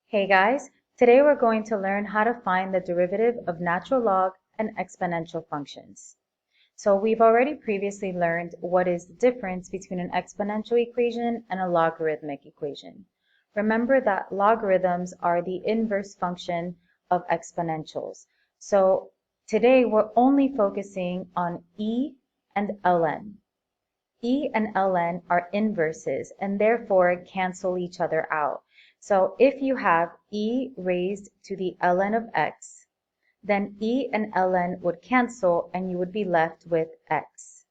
Hey guys, today we're going to learn how to find the derivative of natural log and exponential functions. So we've already previously learned what is the difference between an exponential equation and a logarithmic equation. Remember that logarithms are the inverse function of exponentials. So today we're only focusing on e and ln. E and ln are inverses and therefore cancel each other out. So if you have e raised to the ln of x, then e and ln would cancel and you would be left with x.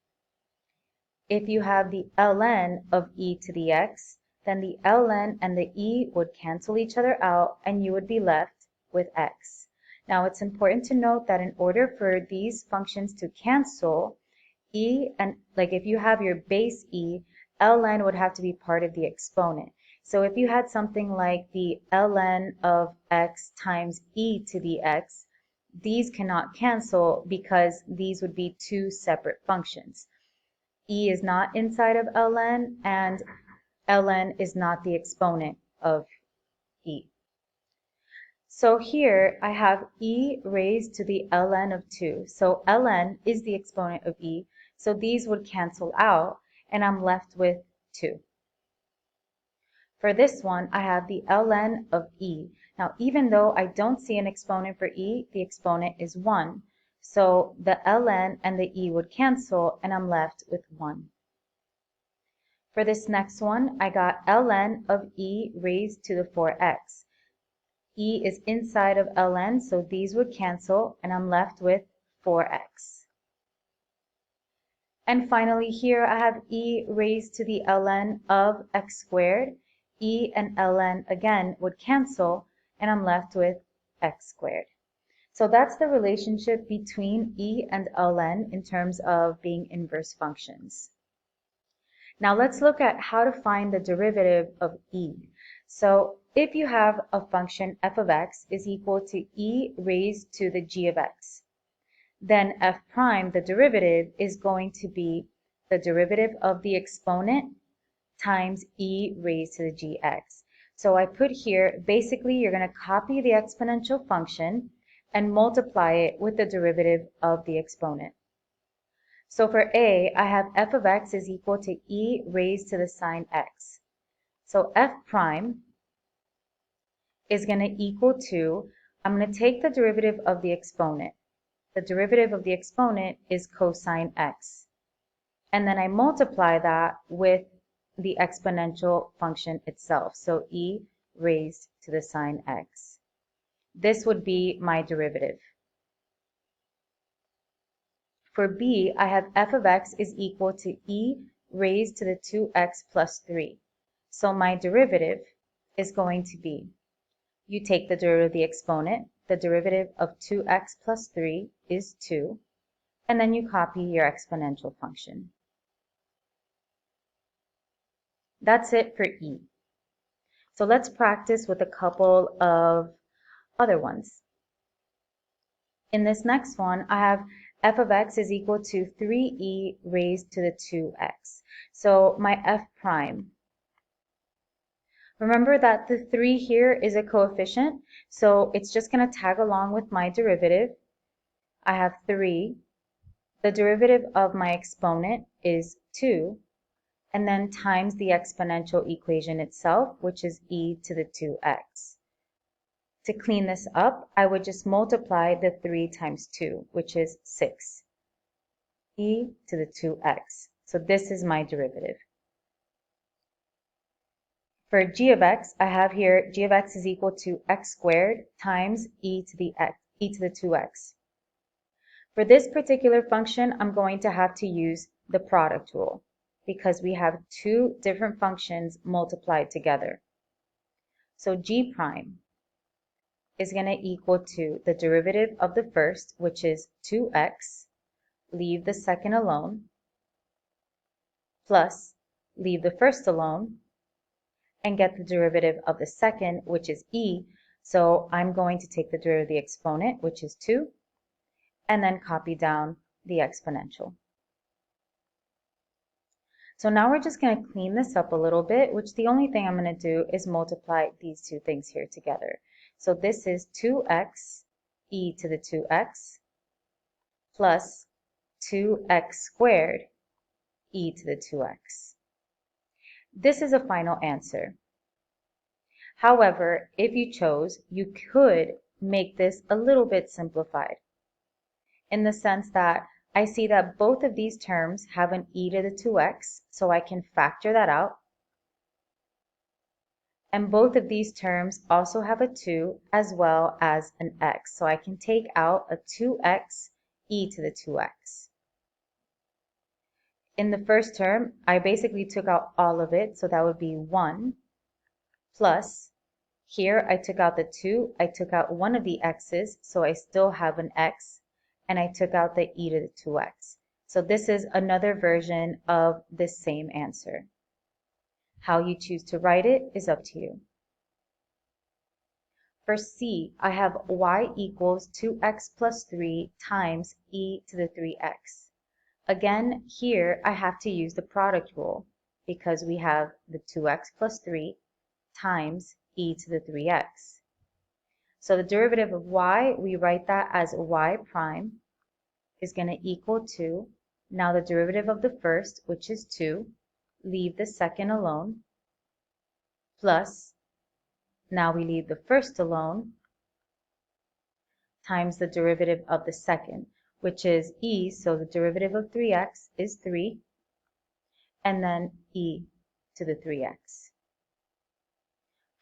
If you have the ln of e to the x, then the ln and the e would cancel each other out and you would be left with x. Now it's important to note that in order for these functions to cancel, e and if you have your base e, ln would have to be part of the exponent. So if you had something like the ln of x times e to the x, these cannot cancel because these would be two separate functions. E is not inside of ln and ln is not the exponent of e. So here I have e raised to the ln of 2. So ln is the exponent of e, so these would cancel out and I'm left with 2. For this one, I have the ln of e. Now, even though I don't see an exponent for e, the exponent is 1. So the ln and the e would cancel and I'm left with 1. For this next one, I got ln of e raised to the 4x. E is inside of ln, so these would cancel, and I'm left with 4x. And finally, here I have e raised to the ln of x squared. E and ln again would cancel, and I'm left with x squared. So that's the relationship between e and ln in terms of being inverse functions. Now let's look at how to find the derivative of e. So if you have a function f of x is equal to e raised to the g of x, then f prime, the derivative, is going to be the derivative of the exponent times e raised to the gx. So I put here, basically you're going to copy the exponential function and multiply it with the derivative of the exponent. So for a, I have f of x is equal to e raised to the sine x. So f prime is going to equal to, I'm going to take the derivative of the exponent. The derivative of the exponent is cosine x. And then I multiply that with the exponential function itself. So e raised to the sine x. This would be my derivative. For b, I have f of x is equal to e raised to the 2x plus 3. So my derivative is going to be, you take the derivative of the exponent, the derivative of 2x plus 3 is 2, and then you copy your exponential function. That's it for e. So let's practice with a couple of other ones. In this next one, I have f of x is equal to 3e raised to the 2x. So my f prime. Remember that the 3 here is a coefficient, so it's just going to tag along with my derivative. I have 3. The derivative of my exponent is 2, and then times the exponential equation itself, which is e to the 2x. To clean this up, I would just multiply the 3 times 2, which is 6. E to the 2x. So this is my derivative. For g of x, I have here g of x is equal to x squared times e to the 2x. For this particular function, I'm going to have to use the product rule because we have two different functions multiplied together. So g prime is going to equal to the derivative of the first, which is 2x, leave the second alone, plus leave the first alone, and get the derivative of the second, which is e. So I'm going to take the derivative of the exponent, which is 2, and then copy down the exponential. So now we're just going to clean this up a little bit, which the only thing I'm going to do is multiply these two things here together. So this is 2x e to the 2x plus 2x squared e to the 2x. This is a final answer. However, if you chose, you could make this a little bit simplified in the sense that I see that both of these terms have an e to the 2x, so I can factor that out. And both of these terms also have a 2 as well as an x, so I can take out a 2x e to the 2x. In the first term, I basically took out all of it, so that would be 1 plus, here I took out the 2, I took out one of the x's, so I still have an x, and I took out the e to the 2x. So this is another version of this same answer. How you choose to write it is up to you. For C, I have y equals 2x plus 3 times e to the 3x. Again, here I have to use the product rule because we have the 2x plus 3 times e to the 3x. So the derivative of y, we write that as y prime is going to equal to, now the derivative of the first, which is 2, leave the second alone, plus, now we leave the first alone, times the derivative of the second, which is e, so the derivative of 3x is 3, and then e to the 3x.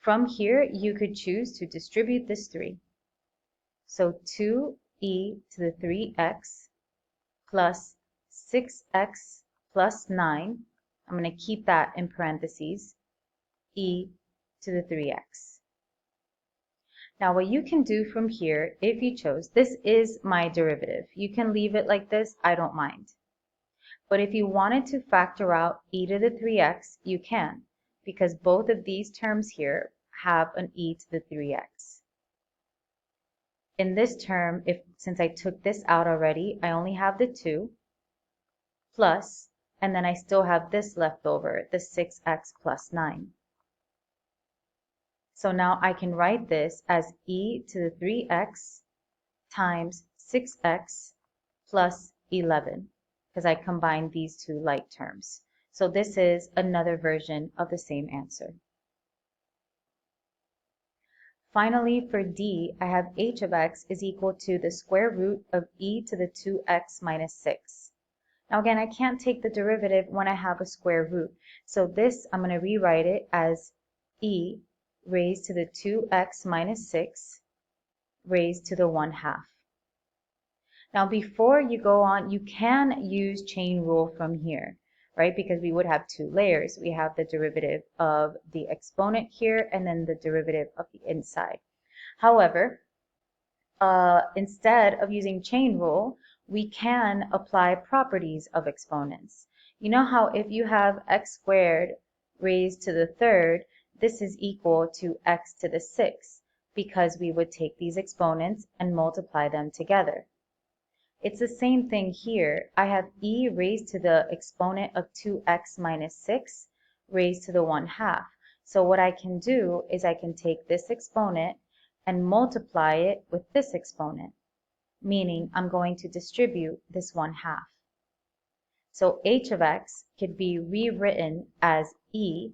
From here, you could choose to distribute this 3. So 2e to the 3x plus 6x plus 9, I'm going to keep that in parentheses, e to the 3x. Now what you can do from here, if you chose, this is my derivative. You can leave it like this, I don't mind. But if you wanted to factor out e to the 3x, you can, because both of these terms here have an e to the 3x. In this term, since I took this out already, I only have the 2 plus, and then I still have this left over, the 6x plus 9. So now I can write this as e to the 3x times 6x plus 11, because I combined these two like terms. So this is another version of the same answer. Finally, for D, I have h of x is equal to the square root of e to the 2x minus 6. Now again, I can't take the derivative when I have a square root. So this, I'm going to rewrite it as e raised to the 2x minus 6 raised to the 1/2. Now before you go on, you can use chain rule from here, right? Because we would have two layers. We have the derivative of the exponent here and then the derivative of the inside. However, instead of using chain rule, we can apply properties of exponents. You know how if you have x squared raised to the 3rd, this is equal to x to the 6th, because we would take these exponents and multiply them together. It's the same thing here. I have e raised to the exponent of 2x minus 6 raised to the 1/2. So what I can do is I can take this exponent and multiply it with this exponent, meaning I'm going to distribute this 1/2. So h of x could be rewritten as e,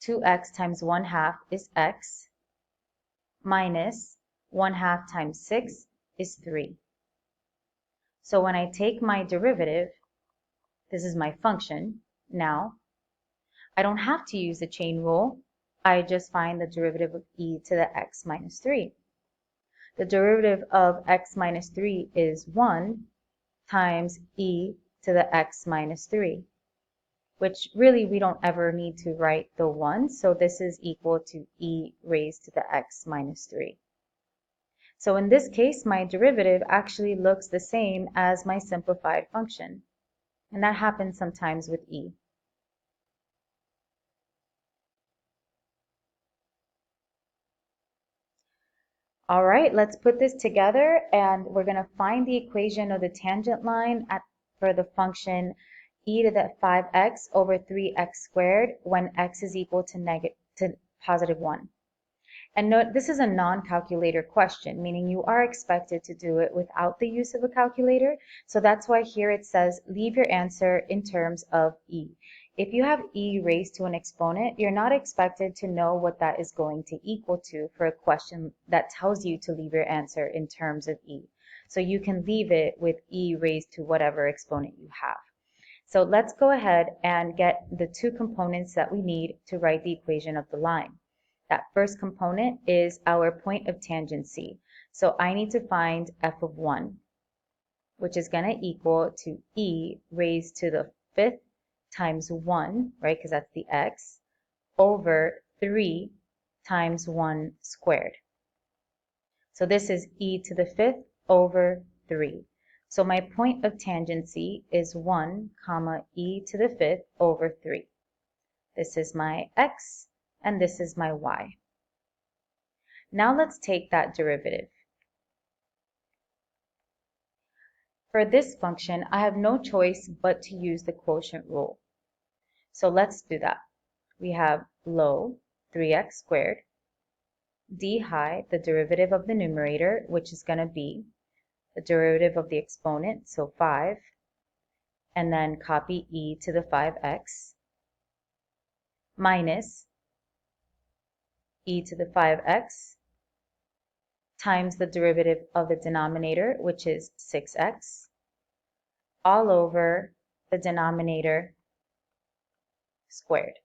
2x times 1/2 is x, minus 1/2 times 6 is 3. So when I take my derivative, this is my function now, I don't have to use the chain rule. I just find the derivative of e to the x minus 3. The derivative of x minus 3 is 1 times e to the x minus 3, which really we don't ever need to write the 1, so this is equal to e raised to the x minus 3. So in this case, my derivative actually looks the same as my simplified function, and that happens sometimes with e. All right, let's put this together, and we're going to find the equation of the tangent line for the function e to the 5x over 3x squared when x is equal to positive 1. And note, this is a non-calculator question, meaning you are expected to do it without the use of a calculator. So that's why here it says leave your answer in terms of e. If you have e raised to an exponent, you're not expected to know what that is going to equal to for a question that tells you to leave your answer in terms of e. So you can leave it with e raised to whatever exponent you have. So let's go ahead and get the two components that we need to write the equation of the line. That first component is our point of tangency. So I need to find f of 1, which is going to equal to e raised to the 5th times 1, right, because that's the x, over 3 times 1 squared. So this is e to the 5th over 3. So my point of tangency is 1 comma e to the 5th over 3. This is my x, and this is my y. Now let's take that derivative. For this function, I have no choice but to use the quotient rule. So let's do that. We have low 3x squared, d high, the derivative of the numerator, which is going to be the derivative of the exponent, so 5, and then copy e to the 5x, minus e to the 5x times the derivative of the denominator, which is 6x, all over the denominator squared.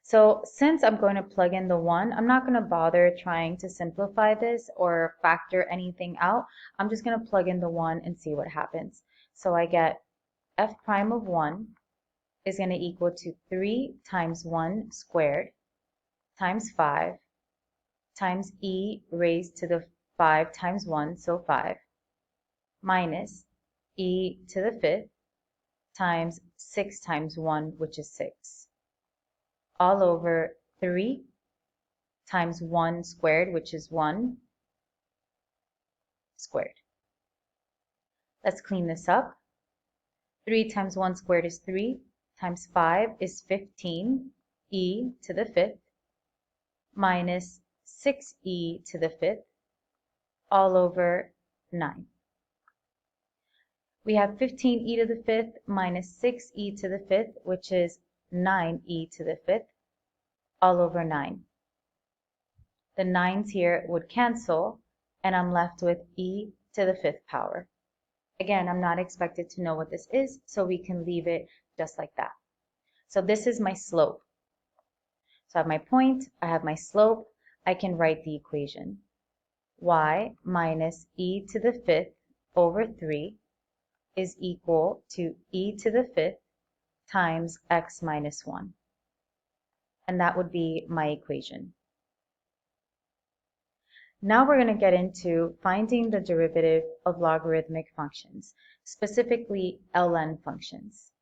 So since I'm going to plug in the 1, I'm not going to bother trying to simplify this or factor anything out. I'm just going to plug in the 1 and see what happens. So I get f prime of 1 is going to equal to 3 times 1 squared times 5 times e raised to the 5 times 1, so 5, minus e to the 5th times 6 times 1, which is 6, all over 3 times 1 squared, which is 1 squared. Let's clean this up. 3 times 1 squared is 3, times 5 is 15, e to the 5th, minus 6e to the 5th, all over 9. We have 15e to the 5th minus 6e to the 5th, which is 9e to the 5th, all over 9. The 9's here would cancel, and I'm left with e to the 5th power. Again, I'm not expected to know what this is, so we can leave it just like that. So this is my slope. So I have my point, I have my slope, I can write the equation. Y minus e to the 5th over 3 is equal to e to the 5th times x minus 1. And that would be my equation. Now we're going to get into finding the derivative of logarithmic functions, specifically ln functions.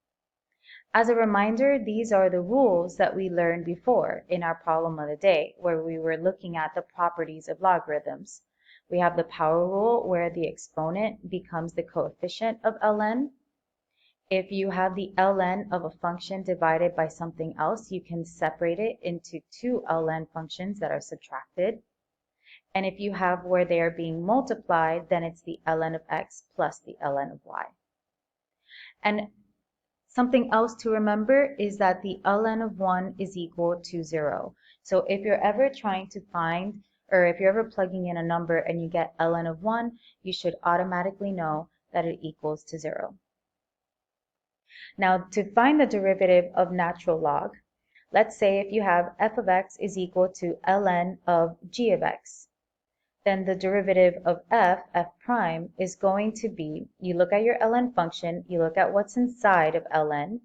As a reminder, these are the rules that we learned before in our problem of the day, where we were looking at the properties of logarithms. We have the power rule, where the exponent becomes the coefficient of ln. If you have the ln of a function divided by something else, you can separate it into two ln functions that are subtracted. And if you have where they are being multiplied, then it's the ln of x plus the ln of y. And something else to remember is that the ln of 1 is equal to 0. So if you're ever trying to find, or if you're ever plugging in a number and you get ln of 1, you should automatically know that it equals to 0. Now, to find the derivative of natural log, let's say if you have f of x is equal to ln of g of x. Then the derivative of f prime, is going to be, you look at your ln function, you look at what's inside of ln,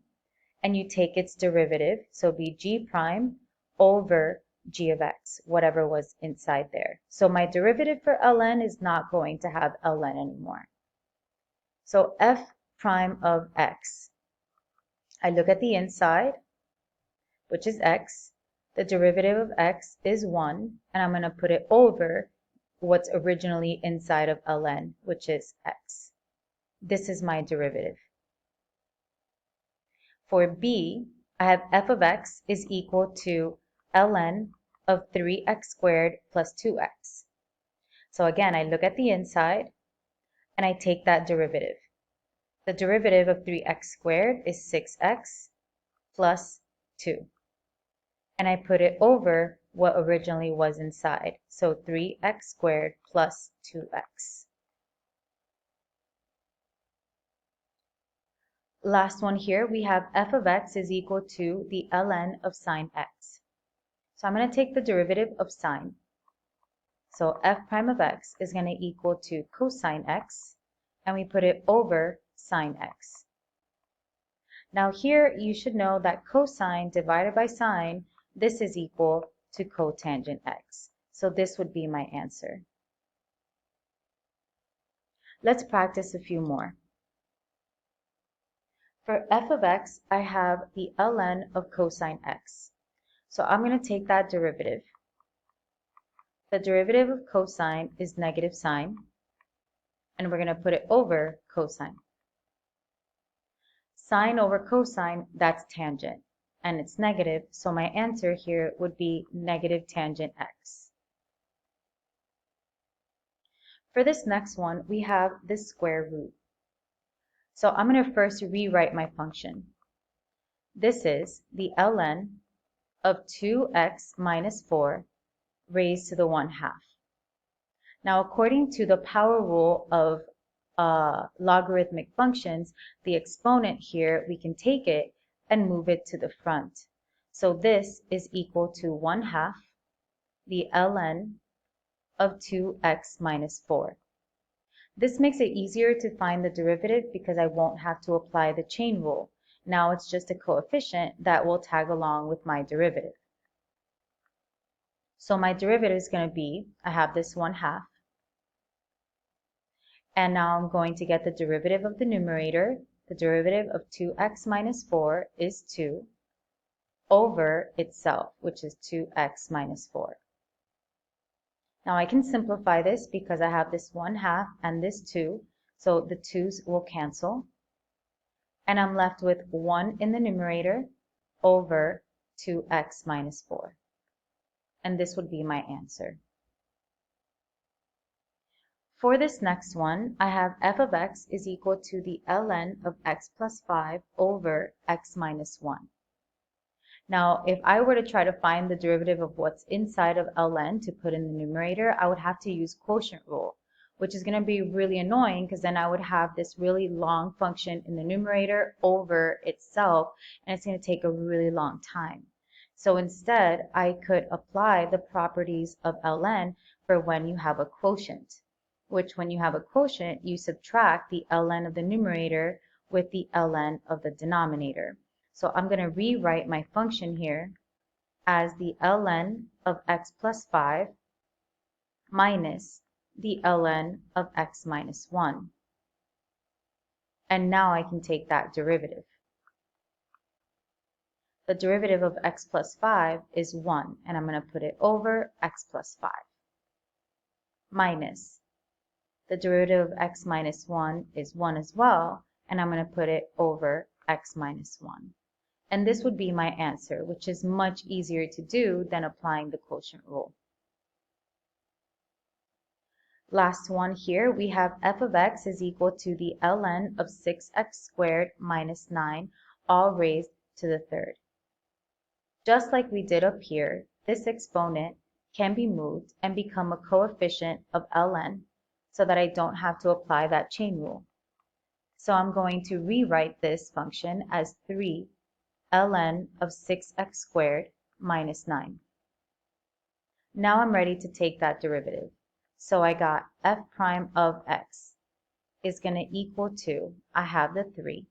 and you take its derivative, so be g prime over g of x, whatever was inside there. So my derivative for ln is not going to have ln anymore. So f prime of x, I look at the inside, which is x, the derivative of x is 1, and I'm going to put it over what's originally inside of ln, which is x. This is my derivative. For b, I have f of x is equal to ln of 3x squared plus 2x. So again, I look at the inside and I take that derivative. The derivative of 3x squared is 6x plus 2. And I put it over what originally was inside. So 3x squared plus 2x. Last one here, we have f of x is equal to the ln of sine x. So I'm going to take the derivative of sine. So f prime of x is going to equal to cosine x, and we put it over sine x. Now here you should know that cosine divided by sine, this is equal to cotangent x. So this would be my answer. Let's practice a few more. For f of x, I have the ln of cosine x. So I'm going to take that derivative. The derivative of cosine is negative sine, and we're going to put it over cosine. Sine over cosine, that's tangent, and it's negative, so my answer here would be negative tangent x. For this next one, we have this square root. So I'm going to first rewrite my function. This is the ln of 2x minus 4 raised to the 1/2. Now, according to the power rule of logarithmic functions, the exponent here, we can take it and move it to the front. So this is equal to 1/2 the ln of 2x minus 4. This makes it easier to find the derivative because I won't have to apply the chain rule. Now it's just a coefficient that will tag along with my derivative. So my derivative is going to be, I have this 1/2. And now I'm going to get the derivative of the numerator. The derivative of 2x minus 4 is 2 over itself, which is 2x minus 4. Now I can simplify this because I have this 1/2 and this 2, so the 2's will cancel. And I'm left with 1 in the numerator over 2x minus 4. And this would be my answer. For this next one, I have f of x is equal to the ln of x plus 5 over x minus 1. Now, if I were to try to find the derivative of what's inside of ln to put in the numerator, I would have to use quotient rule, which is going to be really annoying because then I would have this really long function in the numerator over itself, and it's going to take a really long time. So instead, I could apply the properties of ln for when you have a quotient, which when you have a quotient, you subtract the ln of the numerator with the ln of the denominator. So I'm going to rewrite my function here as the ln of x plus 5 minus the ln of x minus 1. And now I can take that derivative. The derivative of x plus 5 is 1, and I'm going to put it over x plus 5 minus the derivative of x minus 1 is 1 as well, and I'm going to put it over x minus 1. And this would be my answer, which is much easier to do than applying the quotient rule. Last one here, we have f of x is equal to the ln of 6x squared minus 9, all raised to the third. Just like we did up here, this exponent can be moved and become a coefficient of ln so that I don't have to apply that chain rule. So I'm going to rewrite this function as 3 ln of 6x squared minus 9. Now I'm ready to take that derivative. So I got f prime of x is going to equal to, I have the 3,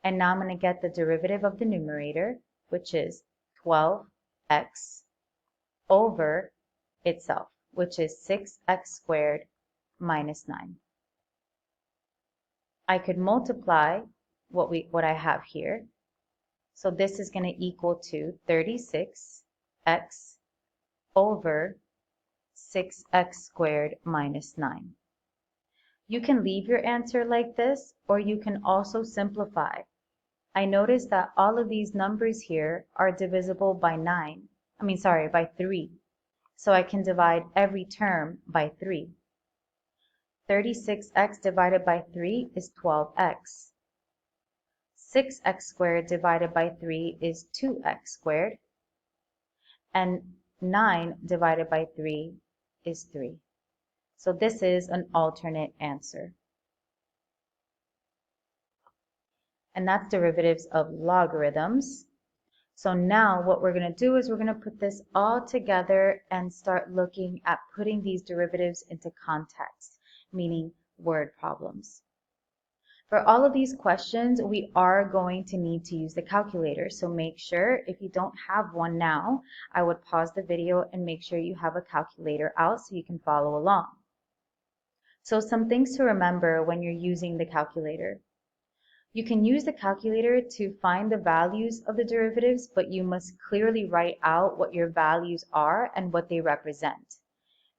and now I'm going to get the derivative of the numerator, which is 12x over itself, which is 6x squared minus 9. I could multiply what I have here. So this is going to equal to 36x over 6x squared minus 9. You can leave your answer like this, or you can also simplify. I notice that all of these numbers here are divisible by by 3. So I can divide every term by 3. 36x divided by 3 is 12x. 6x squared divided by 3 is 2x squared. And 9 divided by 3 is 3. So this is an alternate answer. And that's derivatives of logarithms. So now what we're going to do is we're going to put this all together and start looking at putting these derivatives into context, meaning word problems. For all of these questions, we are going to need to use the calculator. So make sure if you don't have one now, I would pause the video and make sure you have a calculator out so you can follow along. So some things to remember when you're using the calculator. You can use the calculator to find the values of the derivatives, but you must clearly write out what your values are and what they represent.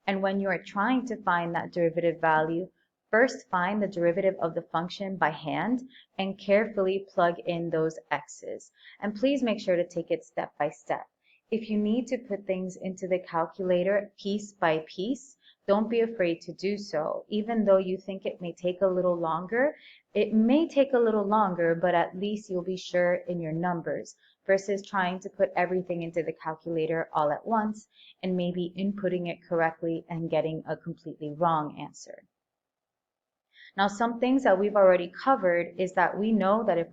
And when you are trying to find that derivative value, first find the derivative of the function by hand and carefully plug in those x's. And please make sure to take it step by step. If you need to put things into the calculator piece by piece, don't be afraid to do so. Even though you think it may take a little longer, it may take a little longer, but at least you'll be sure in your numbers versus trying to put everything into the calculator all at once and maybe inputting it correctly and getting a completely wrong answer. Now, some things that we've already covered is that we know that if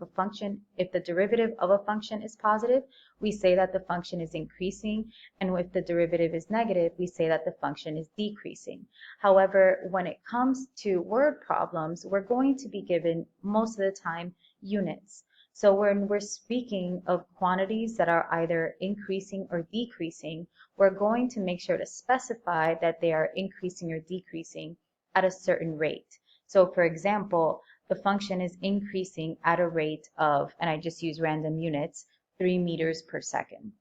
the derivative of a function is positive, we say that the function is increasing, and if the derivative is negative, we say that the function is decreasing. However, when it comes to word problems, we're going to be given most of the time units. So when we're speaking of quantities that are either increasing or decreasing, we're going to make sure to specify that they are increasing or decreasing at a certain rate. So for example, the function is increasing at a rate of, and I just use random units, 3 meters per second,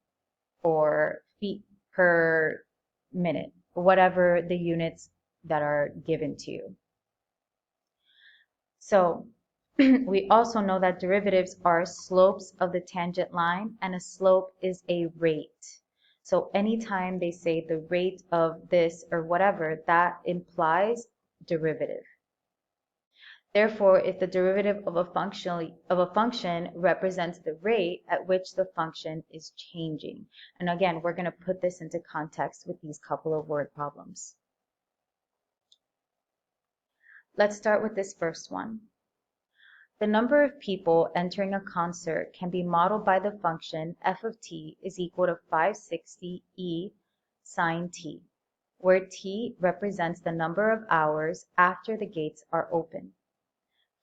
or feet per minute, whatever the units that are given to you. So we also know that derivatives are slopes of the tangent line, and a slope is a rate. So anytime they say the rate of this or whatever, that implies derivative. Therefore, if the derivative of a function represents the rate at which the function is changing. And again, we're going to put this into context with these couple of word problems. Let's start with this first one. The number of people entering a concert can be modeled by the function f of t is equal to 560 e sine t, where t represents the number of hours after the gates are open.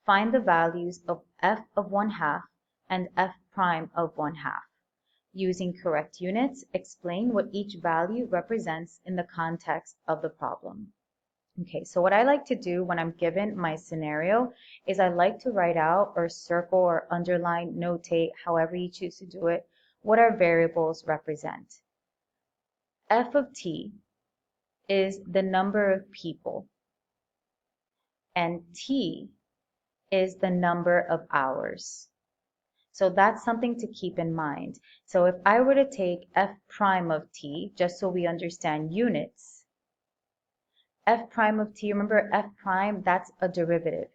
Find the values of f of 1/2 and f prime of 1/2. Using correct units, explain what each value represents in the context of the problem. Okay, so what I like to do when I'm given my scenario is I like to write out or circle or underline, notate, however you choose to do it, what our variables represent. F of t is the number of people, and t is the number of hours. So that's something to keep in mind. So if I were to take f prime of t, just so we understand units, f prime of t, remember f prime, that's a derivative.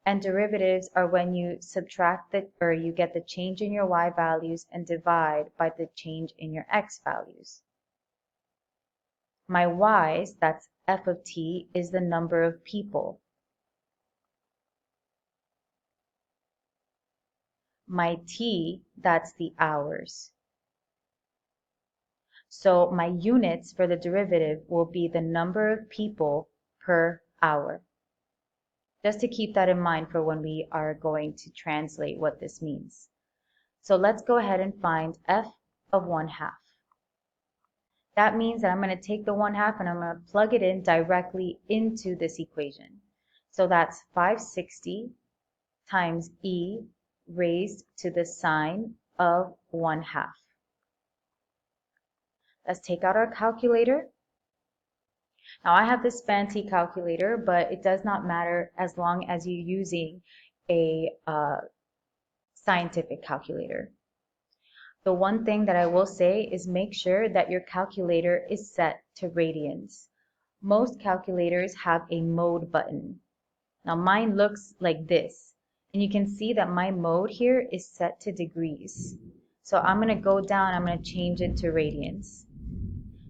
And derivatives are when you subtract you get the change in your y values and divide by the change in your x values. My y's, that's f of t, is the number of people. My t, that's the hours. So my units for the derivative will be the number of people per hour. Just to keep that in mind for when we are going to translate what this means. So let's go ahead and find f of 1/2. That means that I'm going to take the 1/2 and I'm going to plug it in directly into this equation. So that's 560 times e raised to the sine of 1/2. Let's take out our calculator. Now I have this fancy calculator, but it does not matter as long as you're using a scientific calculator. The one thing that I will say is make sure that your calculator is set to radians. Most calculators have a mode button. Now mine looks like this, and you can see that my mode here is set to degrees. So I'm going to go down, I'm going to change it to radians.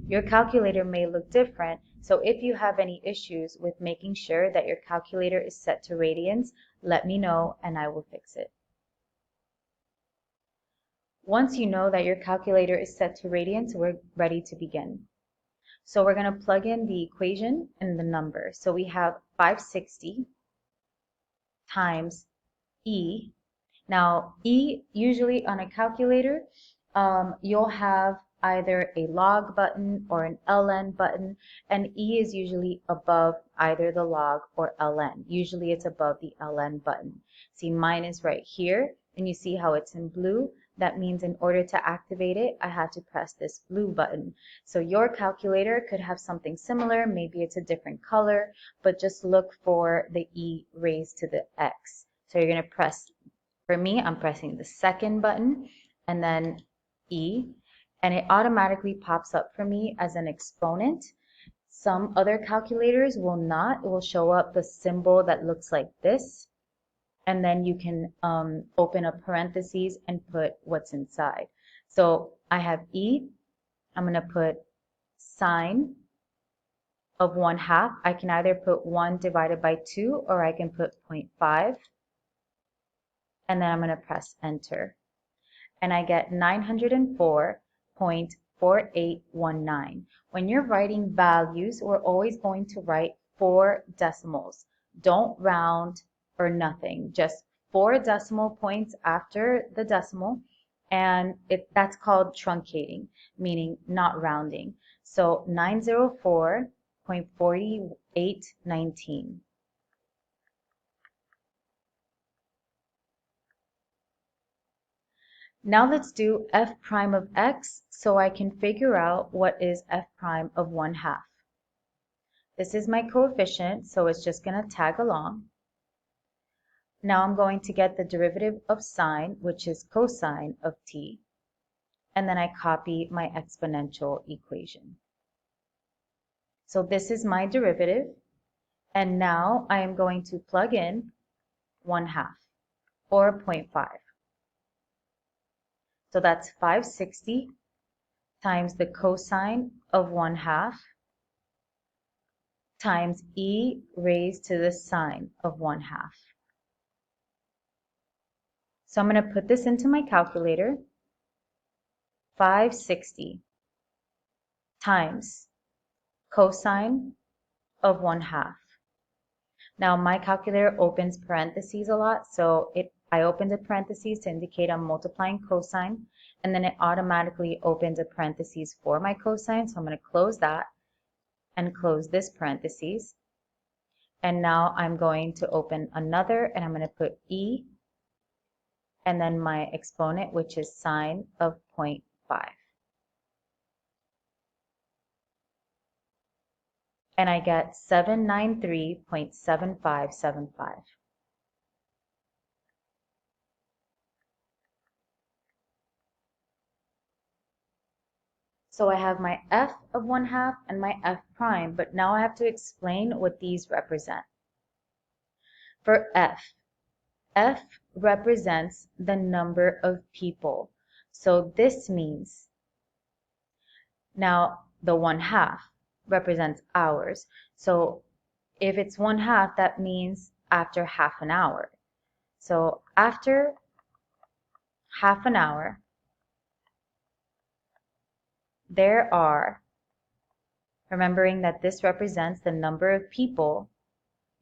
Your calculator may look different, so if you have any issues with making sure that your calculator is set to radians, let me know and I will fix it. Once you know that your calculator is set to radians, we're ready to begin. So we're going to plug in the equation and the number. So we have 560 times E. Now, E, usually on a calculator, you'll have either a log button or an ln button, and E is usually above either the log or ln. Usually it's above the ln button. See, mine is right here, and you see how it's in blue. That means in order to activate it, I had to press this blue button. So your calculator could have something similar. Maybe it's a different color, but just look for the E raised to the X. So you're going to press, for me, I'm pressing the second button and then E, and it automatically pops up for me as an exponent. Some other calculators will not. It will show up the symbol that looks like this. And then you can open up parentheses and put what's inside. So I have E. I'm going to put sine of 1/2. I can either put 1 divided by 2 or I can put 0.5. And then I'm going to press enter. And I get 904.4819. When you're writing values, we're always going to write 4 decimals. Don't round or nothing, just 4 decimal points after the decimal, and that's called truncating, meaning not rounding. So 904.4819. Now let's do f prime of x so I can figure out what is f prime of 1/2. This is my coefficient, so it's just going to tag along. Now I'm going to get the derivative of sine, which is cosine of t, and then I copy my exponential equation. So this is my derivative, and now I am going to plug in 1/2 or 0.5. So that's 560 times the cosine of 1/2 times e raised to the sine of 1/2. So I'm going to put this into my calculator. 560 times cosine of 1/2. Now my calculator opens parentheses a lot, so I opened a parentheses to indicate I'm multiplying cosine, and then it automatically opens a parentheses for my cosine, so I'm going to close that and close this parentheses. And now I'm going to open another, and I'm going to put e, and then my exponent, which is sine of 0.5. And I get 793.7575. So I have my f of 1/2 and my f prime, but now I have to explain what these represent. For f represents the number of people. So this means, now the 1/2 represents hours. So if it's 1/2, that means after half an hour. So after half an hour, there are, remembering that this represents the number of people,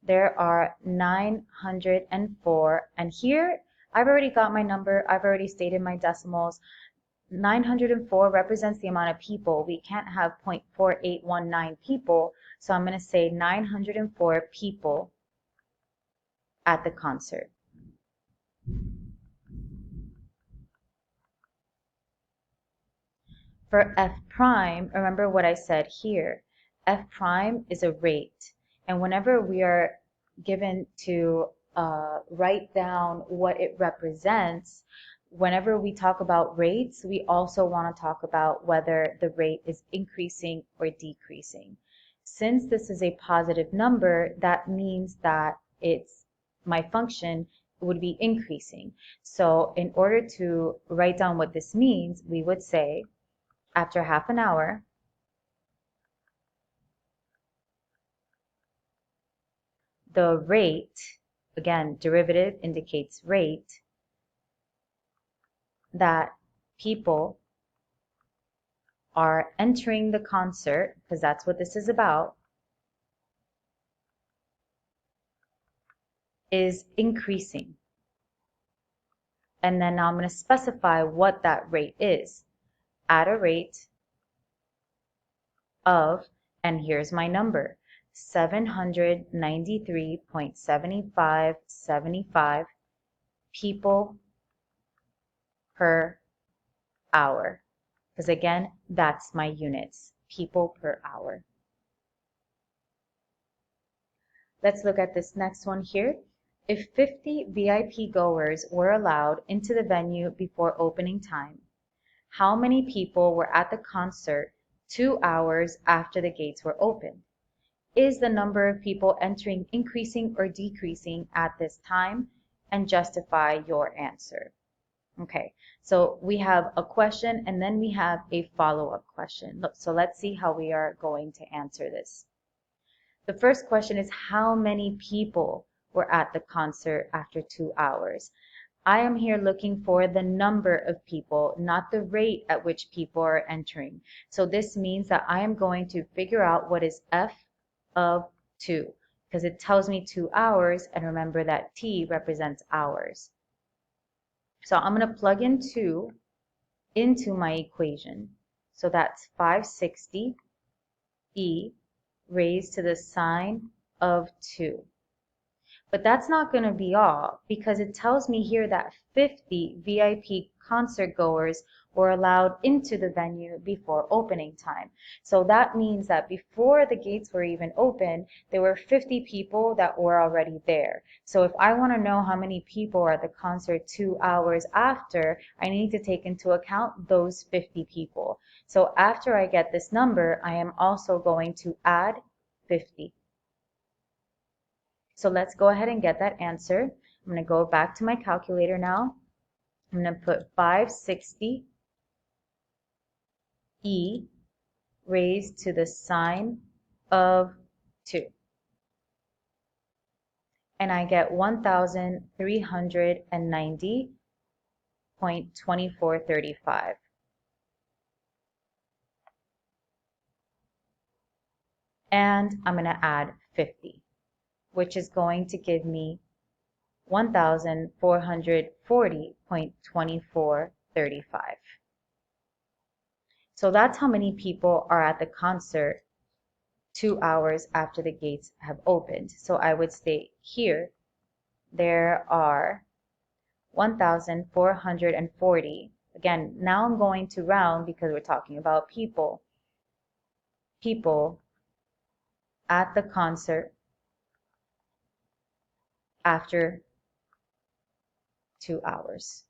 there are 904, and here I've already got my number, I've already stated my decimals. 904 represents the amount of people. We can't have 0.4819 people, so I'm going to say 904 people at the concert. For f prime, remember what I said here. F prime is a rate, and whenever we are given to write down what it represents, whenever we talk about rates, we also want to talk about whether the rate is increasing or decreasing. Since this is a positive number, that means that my function would be increasing. So in order to write down what this means, we would say after half an hour, the rate, again, derivative indicates rate, that people are entering the concert, because that's what this is about, is increasing. And then now I'm going to specify what that rate is. At a rate of, and here's my number, 793.7575 people per hour. Because again, that's my units, people per hour. Let's look at this next one here. If 50 VIP goers were allowed into the venue before opening time, how many people were at the concert 2 hours after the gates were opened? Is the number of people entering increasing or decreasing at this time? And justify your answer. Okay, so we have a question and then we have a follow-up question. So let's see how we are going to answer this. The first question is, how many people were at the concert after 2 hours? I am here looking for the number of people, not the rate at which people are entering. So this means that I am going to figure out what is f of 2, because it tells me 2 hours, and remember that t represents hours. So I'm going to plug in 2 into my equation. So that's 560 e raised to the sine of 2. But that's not going to be all, because it tells me here that 50 VIP concert goers were allowed into the venue before opening time. So that means that before the gates were even open, there were 50 people that were already there. So if I want to know how many people are at the concert 2 hours after, I need to take into account those 50 people. So after I get this number, I am also going to add 50. So let's go ahead and get that answer. I'm going to go back to my calculator now. I'm going to put 560 e raised to the sine of 2. And I get 1,390.2435. And I'm going to add 50, which is going to give me 1,440.2435. So that's how many people are at the concert 2 hours after the gates have opened. So I would state here, there are 1,440. Again, now I'm going to round because we're talking about people. People at the concert after 2 hours.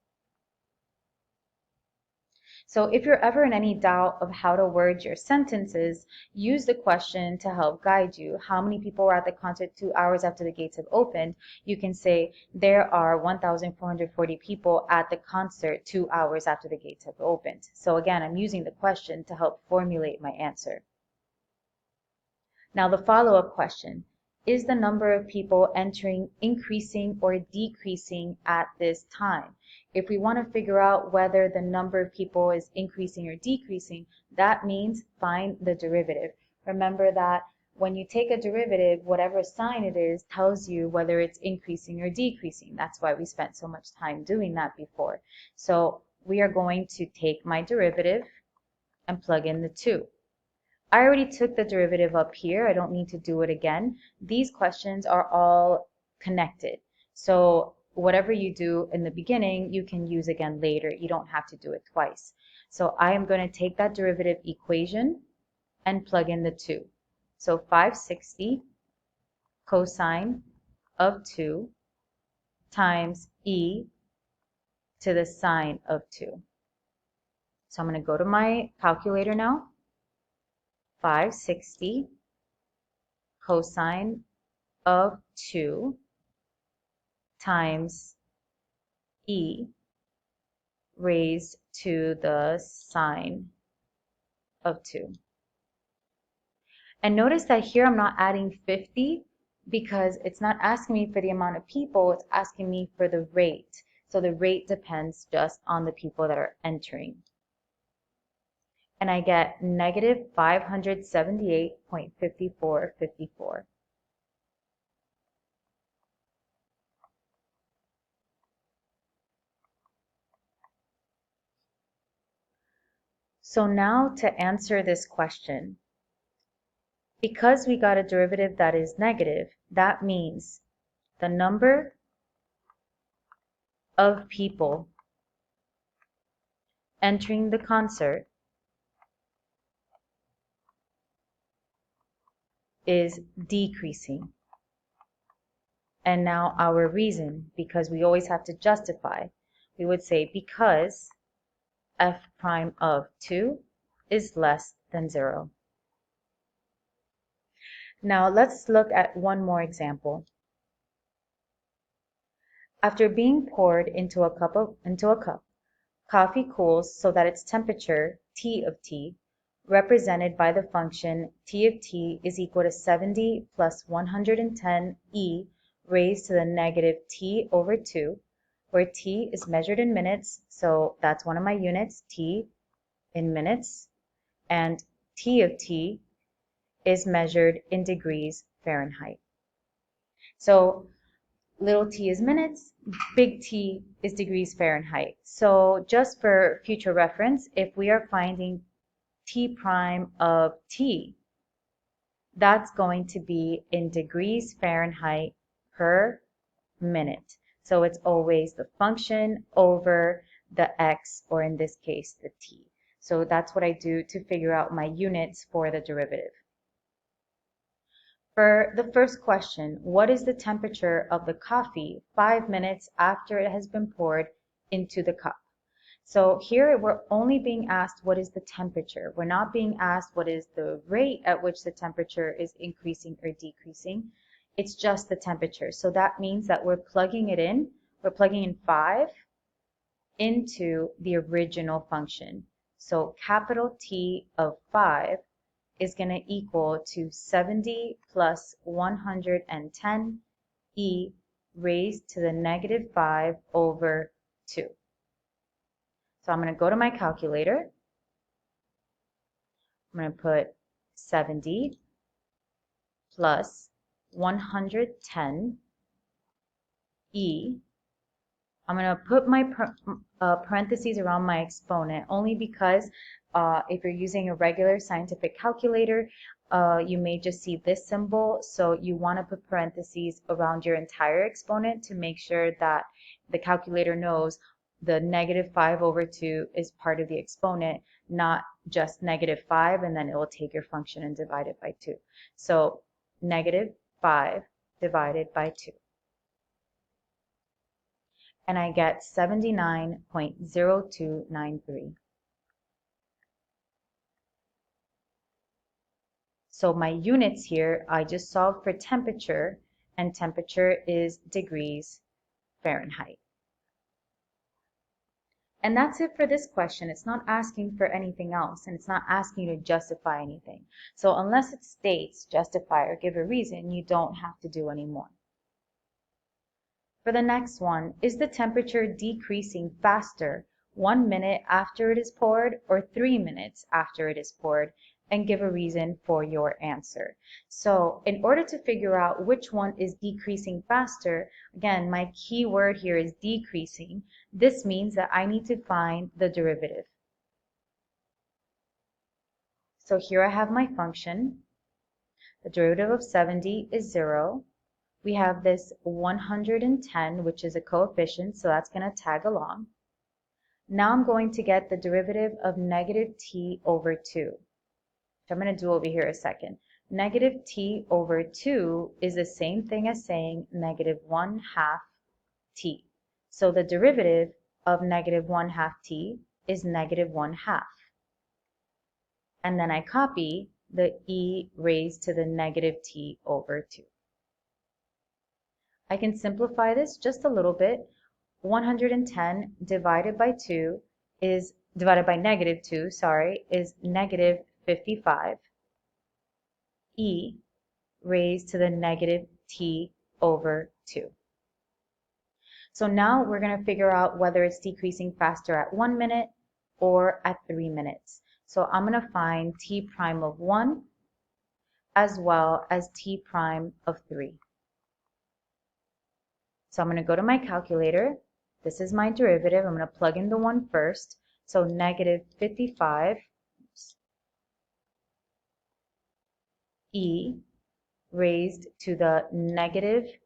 So if you're ever in any doubt of how to word your sentences, use the question to help guide you. How many people were at the concert 2 hours after the gates have opened? You can say, there are 1,440 people at the concert 2 hours after the gates have opened. So again, I'm using the question to help formulate my answer. Now the follow-up question. Is the number of people entering increasing or decreasing at this time? If we want to figure out whether the number of people is increasing or decreasing, that means find the derivative. Remember that when you take a derivative, whatever sign it is tells you whether it's increasing or decreasing. That's why we spent so much time doing that before. So we are going to take my derivative and plug in the 2. I already took the derivative up here. I don't need to do it again. These questions are all connected. So whatever you do in the beginning, you can use again later. You don't have to do it twice. So I am going to take that derivative equation and plug in the 2. So 560 cosine of 2 times e to the sine of 2. So I'm going to go to my calculator now. 560 cosine of 2 times e raised to the sine of 2. And notice that here I'm not adding 50 because it's not asking me for the amount of people, it's asking me for the rate. So the rate depends just on the people that are entering. And I get negative 578.5454. So now to answer this question, because we got a derivative that is negative, that means the number of people entering the concert is decreasing. And now our reason, because we always have to justify, we would say because f prime of 2 is less than 0. Now let's look at one more example. After being poured into a cup, coffee cools so that its temperature, T of t, represented by the function T of t is equal to 70 plus 110 e raised to the negative t over 2, where t is measured in minutes, so that's one of my units, t in minutes, and T of t is measured in degrees Fahrenheit. So little t is minutes, big T is degrees Fahrenheit. So just for future reference, if we are finding T prime of t, that's going to be in degrees Fahrenheit per minute. So it's always the function over the x, or in this case, the t. So that's what I do to figure out my units for the derivative. For the first question, what is the temperature of the coffee 5 minutes after it has been poured into the cup? So here we're only being asked what is the temperature. We're not being asked what is the rate at which the temperature is increasing or decreasing. It's just the temperature. So that means that we're plugging it in. We're plugging in 5 into the original function. So capital T of 5 is going to equal to 70 plus 110 e raised to the negative 5 over 2. So I'm going to go to my calculator. I'm going to put 70 plus 110 e. I'm going to put my parentheses around my exponent only because if you're using a regular scientific calculator, you may just see this symbol. So you want to put parentheses around your entire exponent to make sure that the calculator knows the negative 5 over 2 is part of the exponent, not just negative 5, and then it will take your function and divide it by 2. So negative 5 divided by 2. And I get 79.0293. So my units here, I just solved for temperature, and temperature is degrees Fahrenheit. And that's it for this question. It's not asking for anything else, and it's not asking you to justify anything. So unless it states justify or give a reason, you don't have to do any more. For the next one, is the temperature decreasing faster 1 minute after it is poured or 3 minutes after it is poured? And give a reason for your answer. So in order to figure out which one is decreasing faster, again, my key word here is decreasing. This means that I need to find the derivative. So here I have my function. The derivative of 70 is 0. We have this 110, which is a coefficient, so that's going to tag along. Now I'm going to get the derivative of negative t over 2. I'm going to do over here a second. Negative t over 2 is the same thing as saying negative 1/2 t. So the derivative of negative 1/2 t is negative 1/2. And then I copy the e raised to the negative t over 2. I can simplify this just a little bit. 110 divided by negative 2, is negative 55. E raised to the negative t over 2. So now we're going to figure out whether it's decreasing faster at 1 minute or at 3 minutes. So I'm going to find t prime of 1 as well as t prime of 3. So I'm going to go to my calculator. This is my derivative. I'm going to plug in the 1 first. So negative 55 e raised to the negative,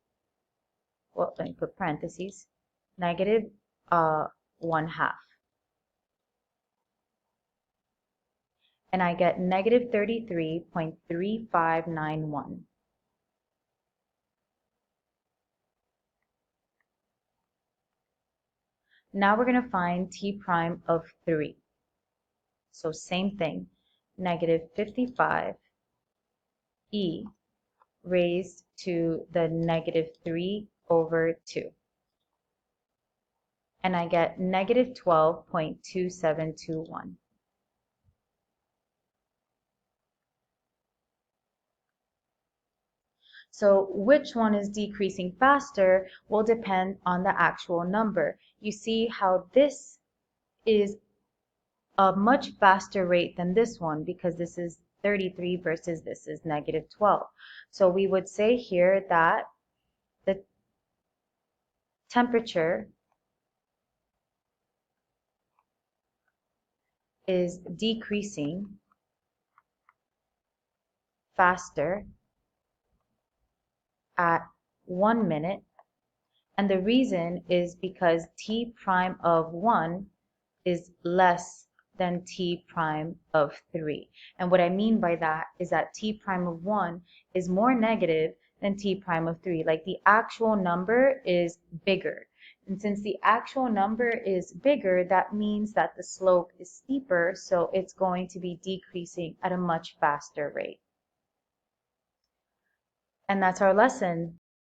well, let me put parentheses, negative 1/2. And I get negative 33.3591. Now we're going to find t prime of 3. So same thing, negative 55 e raised to the negative 3 over 2. And I get negative 12.2721. So which one is decreasing faster will depend on the actual number. You see how this is a much faster rate than this one because this is 33 versus this is negative 12. So we would say here that the temperature is decreasing faster at 1 minute, and the reason is because t prime of 1 is less than t prime of 3. And what I mean by that is that t prime of 1 is more negative than t prime of 3. Like the actual number is bigger. And since the actual number is bigger, that means that the slope is steeper, so it's going to be decreasing at a much faster rate. And that's our lesson.